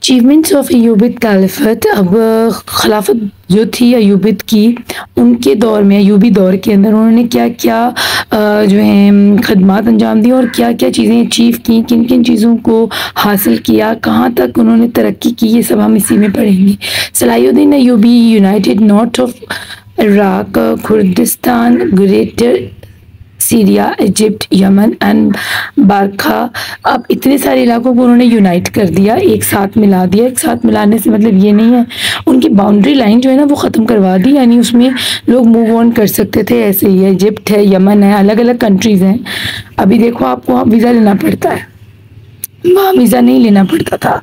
Achievements of अयूबिद caliphate. अब खिलाफत जो थी अयूबिद की, उनके दौर में, अयूबी दौर के अंदर उन्होंने क्या क्या जो है खदमात अंजाम दी और क्या क्या चीज़ें अचीव की, किन किन चीज़ों को हासिल किया, कहाँ तक उन्होंने तरक्की की, ये सब हम इसी में पढ़ेंगे। Salahuddin Ayyubi united north of Iraq, Kurdistan, greater Syria, Egypt, Yemen and Barqa. अब इतने सारे इलाकों को उन्होंने यूनाइट कर दिया, एक साथ मिला दिया। एक साथ मिलाने से मतलब ये नहीं है, उनकी बाउंड्री लाइन जो है ना वो ख़त्म करवा दी, यानी उसमें लोग मूव ऑन कर सकते थे। ऐसे ही है, इजिप्ट है, यमन है, अलग अलग कंट्रीज़ हैं। अभी देखो आपको वहाँ वीज़ा लेना पड़ता है, वहाँ वीज़ा नहीं लेना पड़ता था,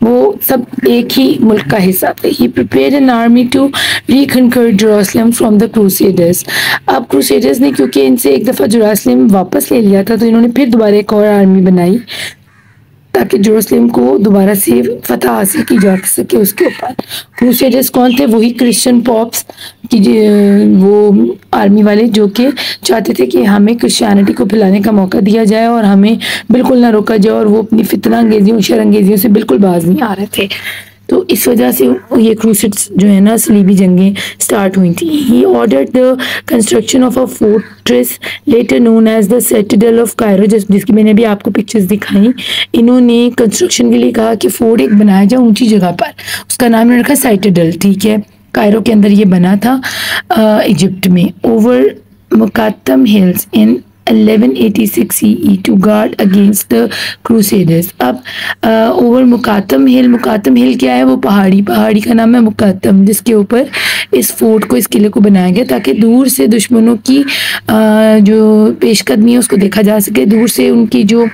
वो सब एक ही मुल्क का हिस्सा थे। He prepared an army to reconquer Jerusalem from the crusaders. अब क्रूसेडर्स ने क्योंकि इनसे एक दफ़ा जेरूसलम वापस ले लिया था, तो इन्होंने फिर दोबारा एक और आर्मी बनाई ताकि जेरूसलम को दोबारा से फतह हासिल की जा सके उसके ऊपर। क्रूसेडर्स कौन थे? वही क्रिश्चियन पॉप्स कि वो आर्मी वाले जो कि चाहते थे कि हमें क्रिश्चियनिटी को फैलाने का मौका दिया जाए और हमें बिल्कुल ना रोका जाए, और वो अपनी फितना अंगेजियों, शर अंगेजियों से बिल्कुल बाज नहीं आ रहे थे। तो इस वजह से ये क्रूसेड्स जो है ना, सलीबी जंगें स्टार्ट हुई थी। He ordered the construction of a fortress later known as the citadel of Cairo, जिसकी मैंने भी आपको पिक्चर्स दिखाई। इन्होंने कंस्ट्रक्शन के लिए कहा कि फोर्ट एक बनाया जाए ऊंची जगह पर, उसका नाम इन्होंने रखा सिटाडेल। ठीक है, कायरो के अंदर ये बना था, इजिप्ट में, over Mokattam hills in 1186 CE to guard against the crusaders. अब ओवर मुकात्तम हिल क्या है? वो पहाड़ी का नाम है मुकात्तम, जिसके ऊपर इस फोर्ट को, इस किले को बनाया गया ताकि दूर से दुश्मनों की जो पेशकदमी है उसको देखा जा सके। दूर से उनकी जो,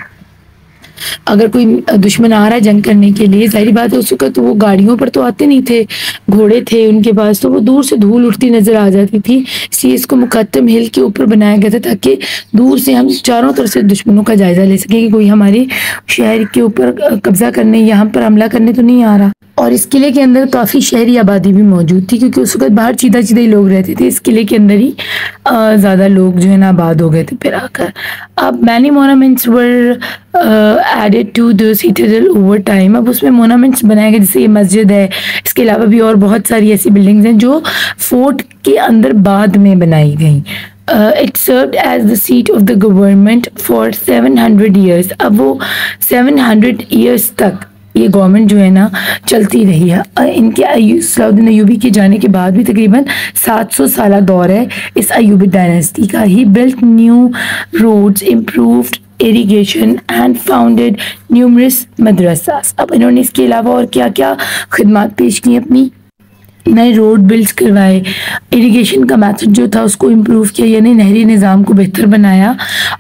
अगर कोई दुश्मन आ रहा है जंग करने के लिए, जाहिर बात है उस वक्त तो वो गाड़ियों पर तो आते नहीं थे, घोड़े थे उनके पास, तो वो दूर से धूल उठती नजर आ जाती थी। इसलिए इसको मुकद्दम हिल के ऊपर बनाया गया था ताकि दूर से हम चारों तरफ से दुश्मनों का जायजा ले सकें कि कोई हमारे शहर के ऊपर कब्जा करने, यहाँ पर हमला करने तो नहीं आ रहा। और इस किले के अंदर काफ़ी शहरी आबादी भी मौजूद थी, क्योंकि उस वक्त बाहर सीधा ही लोग रहते थे, इस किले के अंदर ही ज़्यादा लोग जो है ना आबाद हो गए थे फिर आकर। अब many monuments were added to the citadel over time. अब उसमें मोनामेंट्स बनाए गए, जैसे ये मस्जिद है, इसके अलावा भी और बहुत सारी ऐसी बिल्डिंग्स हैं जो फोर्ट के अंदर बाद में बनाई गई। It served as the seat of the government for 700 years. अब वो 700 ईयर्स तक ये गवर्नमेंट जो है ना चलती रही है। इनके सलाहुद्दीन अयूबी के जाने के बाद भी तकरीबन 700 साल दौर है इस अयूबी डायनेस्टी का। He built new roads, improved irrigation and founded numerous madrasas. अब इन्होंने इसके अलावा और क्या क्या खिदमात पेश की अपनी? नए रोड बिल्ड करवाए, इरिगेशन का मेथड जो था उसको इम्प्रूव किया, यानी नहरी निज़ाम को बेहतर बनाया,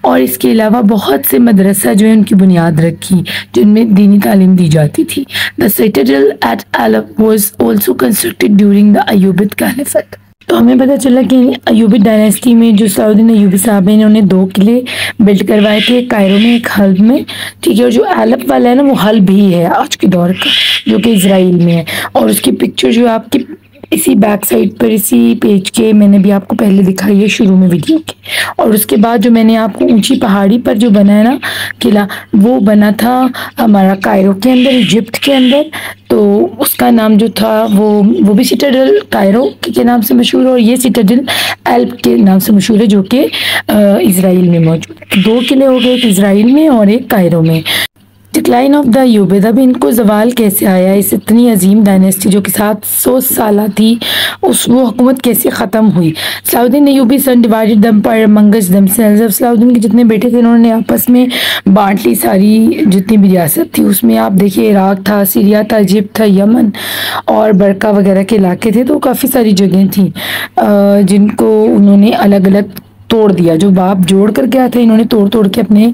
और इसके अलावा बहुत से मदरसा जो है उनकी बुनियाद रखी जिनमें दीनी तालीम दी जाती थी। The citadel at Aleppo was also constructed during the Ayyubid caliphate. तो हमें पता चला कि अयूबिद डायनेस्टी में जो सलाहुद्दीन अयूबी साहब हैं, इन्होंने 2 किले बिल्ड करवाए थे, एक कायरो में, एक हल्ब में। ठीक है, और जो अलप वाला है ना वो हल्ब ही है आज के दौर का, जो कि इजराइल में है। और उसकी पिक्चर जो आपकी इसी बैक साइड पर, इसी पेज के मैंने भी आपको पहले दिखाई है शुरू में वीडियो के। और उसके बाद जो मैंने आपको ऊंची पहाड़ी पर जो बना है ना किला, वो बना था हमारा कायरो के अंदर, इजिप्ट के अंदर। तो उसका नाम जो था वो भी सिटाडेल कायरो के नाम से मशहूर है, और ये सिटाडेल एल्प के नाम से मशहूर है, जो कि इजराइल में मौजूद है। 2 किले हो गए, एक इजराइल में और एक कायरो में। Decline of the Ayyubid. अब इनको जवाल कैसे आया? इस इतनी अजीम डायनेस्टी जो कि 700 साल थी, वो हुकूमत कैसे ख़त्म हुई? Salahuddin Ayyubi son divided the empire amongst themselves. अब सलाहुद्दीन के जितने बेटे थे उन्होंने आपस में बांट ली सारी जितनी भी रियासत थी। उसमें आप देखिए इराक था, सीरिया था, इजिप्ट था, यमन और बरका वगैरह के इलाके थे। तो काफ़ी सारी जगह थी जिनको उन्होंने अलग अलग तोड़ दिया। जो बाप जोड़ कर गया था, इन्होंने तोड़ तोड़ के अपने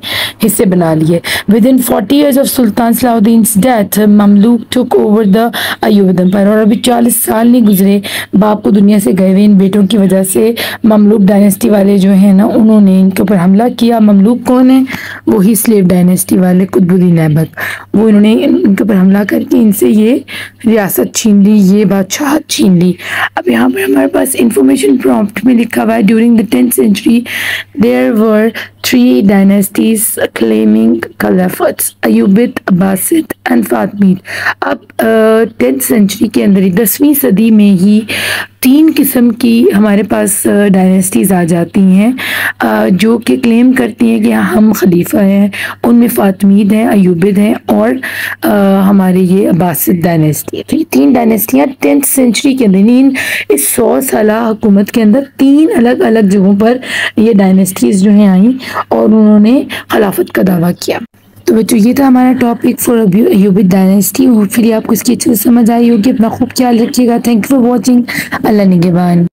हिस्से बना लिए। Within 40 years of Sultan Salahuddin's death, Mamluk took over the Ayyubid empire. और अभी 40 साल नहीं गुजरे बाप को दुनिया से गए हुए, इन बेटों की वजह से ममलूक डायनेस्टी वाले जो है ना उन्होंने इनके ऊपर हमला किया। ममलूक कौन है? वही स्लेव डायनेस्टी वाले कुतुबुद्दीन ऐबक। वो इन्होंने इनके ऊपर हमला करके इनसे ये रियासत छीन ली, ये बादशाह छीन ली। अब यहाँ पर हमारे पास इंफॉर्मेशन प्रॉम्प्ट में लिखा हुआ है, during the 10th century there were three dynasties claiming Khilafats, Ayyubid, Abbasid and Fatimid. अब 10th सेंचुरी के अंदर ही 10वीं सदी में ही तीन किस्म की हमारे पास डायनेस्टीज़ आ जाती हैं जो कि क्लेम करती हैं कि हम खलीफा हैं। उनमें फातमीद हैं, अयूबिद हैं और हमारे ये अब्बासिद डायनेस्टी है। तो ये तीन डायनेस्टियाँ 10th सेंचुरी के अंदर इस 100 साल हुकूमत के अंदर तीन अलग अलग जगहों पर ये डायनेस्टीज़ जो हैं आई और उन्होंने खिलाफत का दावा किया। तो बच्चों ये था हमारा टॉपिक फॉर अयूबिद डायनेस्टी। होपफुली आपको इसकी अच्छे से समझ आई होगी। अपना खूब ख्याल रखिएगा। Thank you for watching. अल्लाह निगहबान।